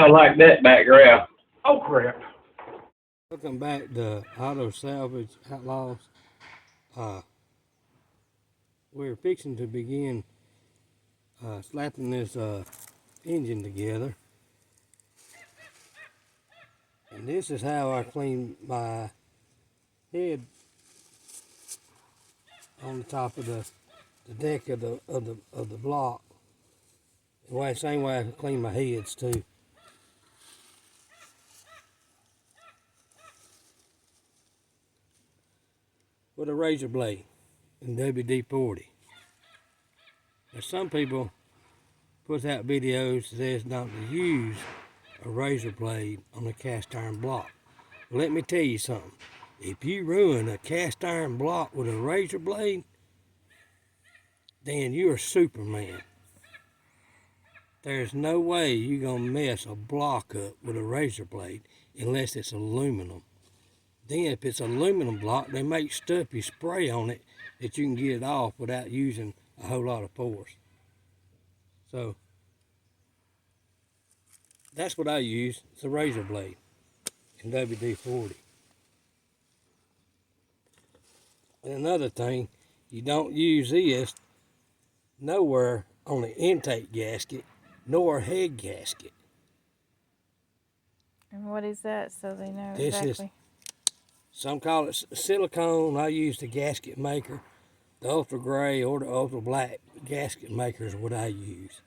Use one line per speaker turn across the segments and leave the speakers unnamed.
I like that background. Oh crap.
Welcome back to Auto Salvage Outlaws. Uh, we're fixing to begin slapping this engine together. And this is how I clean my head on the top of the deck of the block. The same way I can clean my heads too. With a razor blade and WD-40. Now some people put out videos that says not to use a razor blade on a cast iron block. Well, let me tell you something. If you ruin a cast iron block with a razor blade, then you're Superman. There's no way you're going to mess a block up with a razor blade unless it's aluminum. Then if it's aluminum block, they make stuff you spray on it that you can get it off without using a whole lot of force. So that's what I use. It's a razor blade and WD-40. And another thing, you don't use this nowhere on the intake gasket nor head gasket.
And what is that so they know
This
exactly?
Some call it silicone. I use the gasket maker. The ultra gray or the ultra black gasket maker is what I use.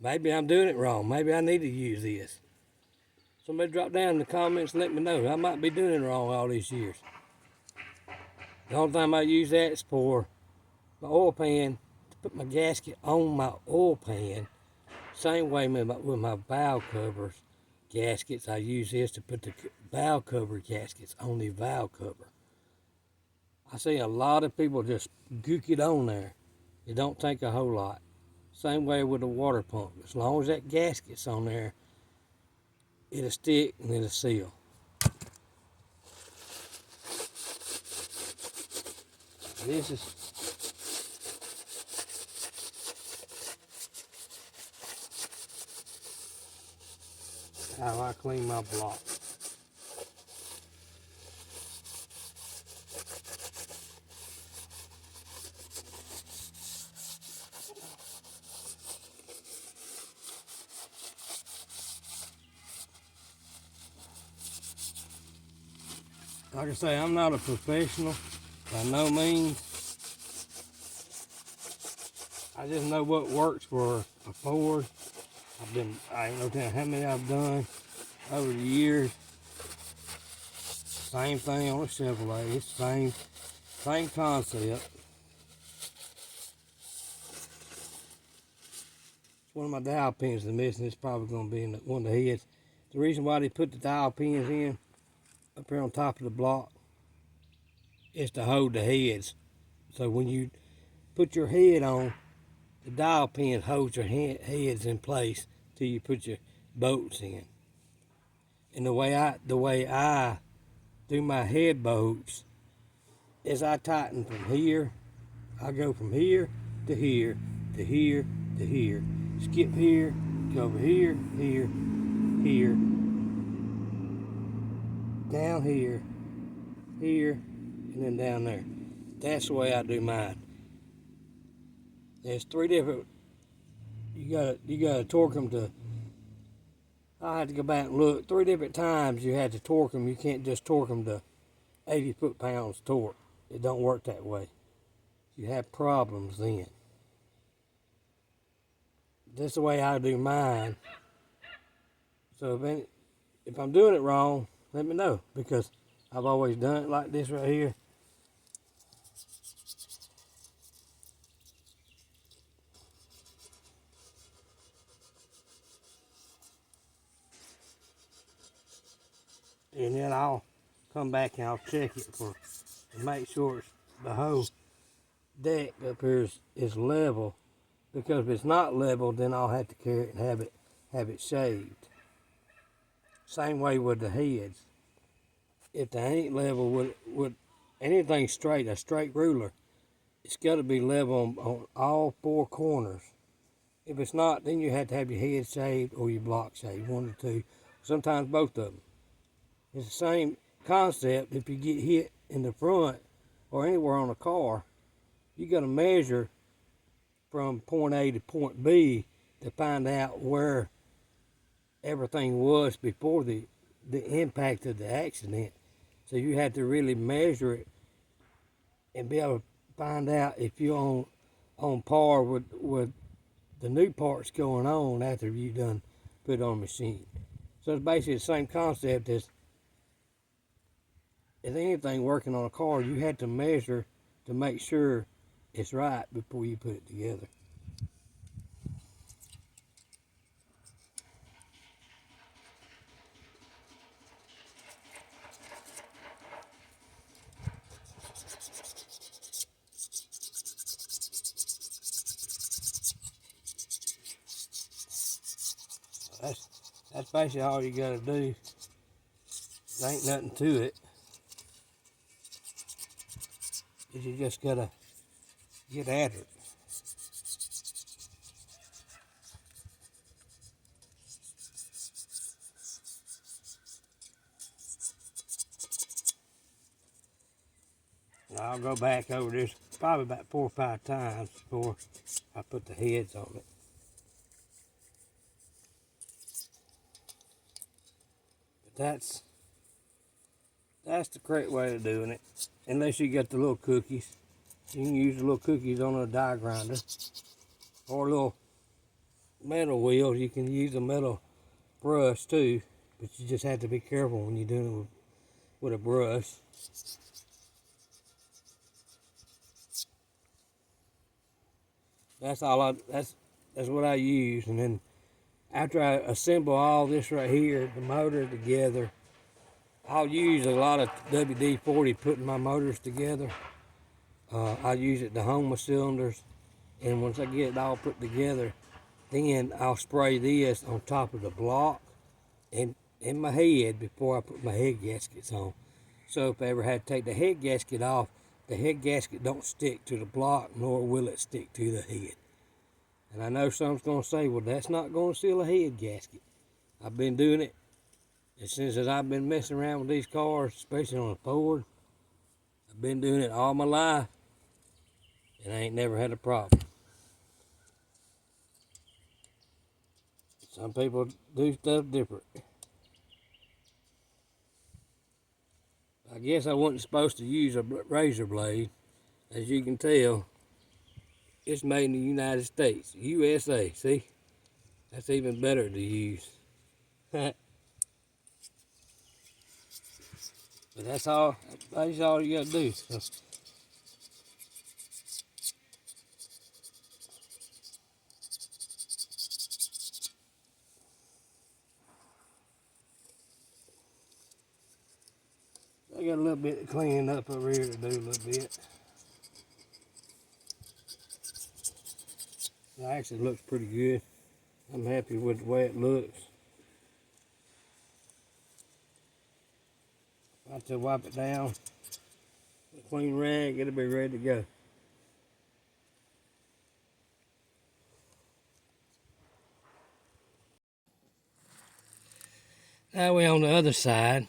Maybe I'm doing it wrong. Maybe I need to use this. Somebody drop down in the comments and let me know. I might be doing it wrong all these years. The only time I use that is for my oil pan, to put my gasket on my oil pan. Same way with my valve covers gaskets. I use this to put the valve cover gaskets on the valve cover. I see a lot of people just gook it on there. It don't take a whole lot. Same way with the water pump. As long as that gasket's on there, it'll stick and it'll seal. This is how I clean my block. Like I say, I'm not a professional by no means. I just know what works for a Ford. I ain't no telling how many I've done over the years. Same thing on a Chevrolet. It's the same concept. One of my dial pins is missing. It's probably going to be in one of the heads. The reason why they put the dial pins in up here on top of the block is to hold the heads. So when you put your head on, the dial pin holds your heads in place till you put your bolts in. And the way I do my head bolts is I tighten from here. I go from here to here to here to here. Skip here, go over here, here, here, down here, here, and then down there. That's the way I do mine. There's three different. You gotta torque them to. I had to go back and look. 3 different times you had to torque them. You can't just torque them to 80 foot-pounds torque. It don't work that way. You have problems then. That's the way I do mine. So if I'm doing it wrong, let me know, because I've always done it like this right here. And then I'll come back and I'll check it to make sure the whole deck up here is level. Because if it's not level, then I'll have to carry it and have it shaved. Same way with the heads. If they ain't level with anything straight, a straight ruler, it's got to be level on all 4 corners. If it's not, then you have to have your head shaved or your block shaved, one or two. Sometimes both of them. It's the same concept. If you get hit in the front or anywhere on a car, you got to measure from point A to point B to find out where everything was before the impact of the accident. So you have to really measure it and be able to find out if you're on par with the new parts going on after you done put on the machine. So it's basically the same concept as anything working on a car. You have to measure to make sure it's right before you put it together. That's basically all you gotta do. There ain't nothing to it. You just gotta get at it. I'll go back over this probably about 4 or 5 times before I put the heads on it. But that's the correct way of doing it. Unless you got the little cookies. You can use the little cookies on a die grinder. Or little metal wheels. You can use a metal brush too. But you just have to be careful when you're doing it with a brush. That's what I use. And then after I assemble all this right here, the motor together, I'll use a lot of WD-40 putting my motors together. I use it to hone my cylinders, and once I get it all put together, then I'll spray this on top of the block and in my head before I put my head gaskets on. So if I ever had to take the head gasket off, the head gasket don't stick to the block, nor will it stick to the head. And I know someone's going to say, well, that's not going to seal a head gasket. I've been doing it since I've been messing around with these cars, especially on a Ford. I've been doing it all my life, and I ain't never had a problem. Some people do stuff different. I guess I wasn't supposed to use a razor blade. As you can tell, it's made in the United States, USA. See? That's even better to use. But that's all you gotta do. So, I got a little bit of cleaning up over here to do a little bit. It actually looks pretty good. I'm happy with the way it looks. I have to wipe it down with a clean rag, it'll be ready to go. Now we're on the other side.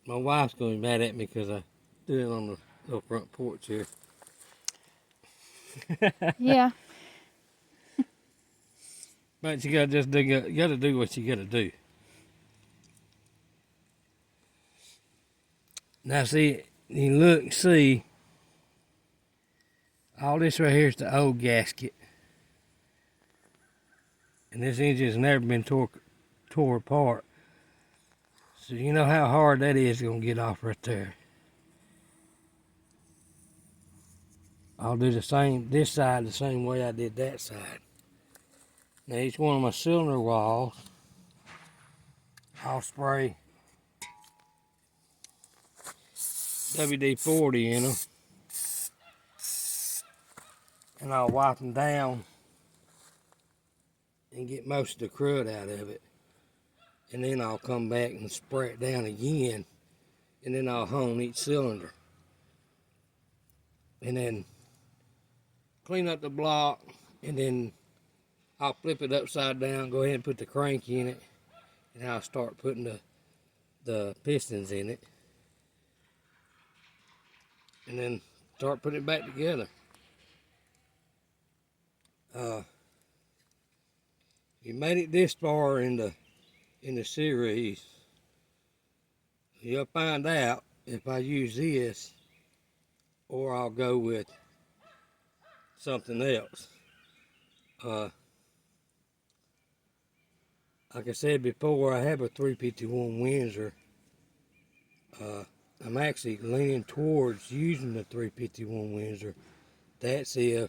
My wife's going to be mad at me because I do it on the little front porch here.
Yeah.
But you gotta just do what you gotta do. Now see, you look and see, all this right here is the old gasket. And this engine's never been tore apart. So you know how hard that is gonna get off right there. I'll do the same, this side the same way I did that side. Now each one of my cylinder walls, I'll spray WD-40 in them. And I'll wipe them down and get most of the crud out of it. And then I'll come back and spray it down again. And then I'll hone each cylinder. And then clean up the block, and then I'll flip it upside down, go ahead and put the crank in it, and I'll start putting the pistons in it, and then start putting it back together. You made it this far in the series, you'll find out if I use this or I'll go with something else. Like I said before, I have a 351 Windsor. I'm actually leaning towards using the 351 Windsor. That's if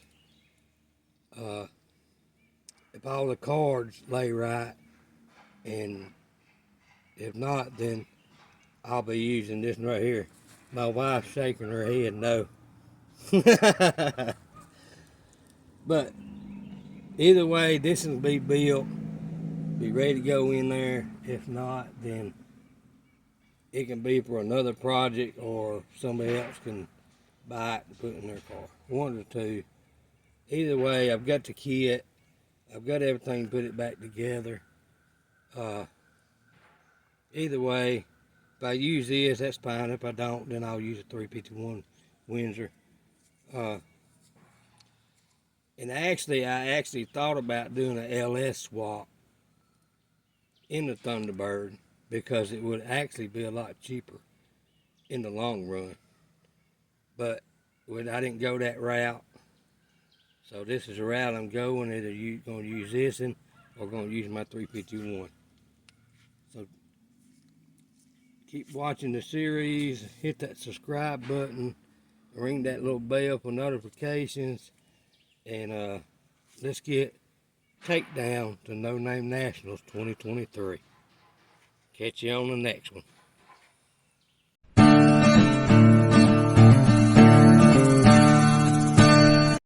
all the cards lay right, and if not, then I'll be using this one right here. My wife's shaking her head no. But either way, this will be built, be ready to go in there. If not, then it can be for another project, or somebody else can buy it to put in their car. One of the two. Either way, I've got the kit. I've got everything to put it back together. Either way, if I use this, that's fine. If I don't, then I'll use a 351 Windsor. And I actually thought about doing an LS swap in the Thunderbird, because it would actually be a lot cheaper in the long run. But I didn't go that route. So this is the route I'm going. Either you're going to use this one or going to use my 351. So keep watching the series. Hit that subscribe button. Ring that little bell for notifications. And let's get takedown to No Name Nationals 2023. Catch you on the next one.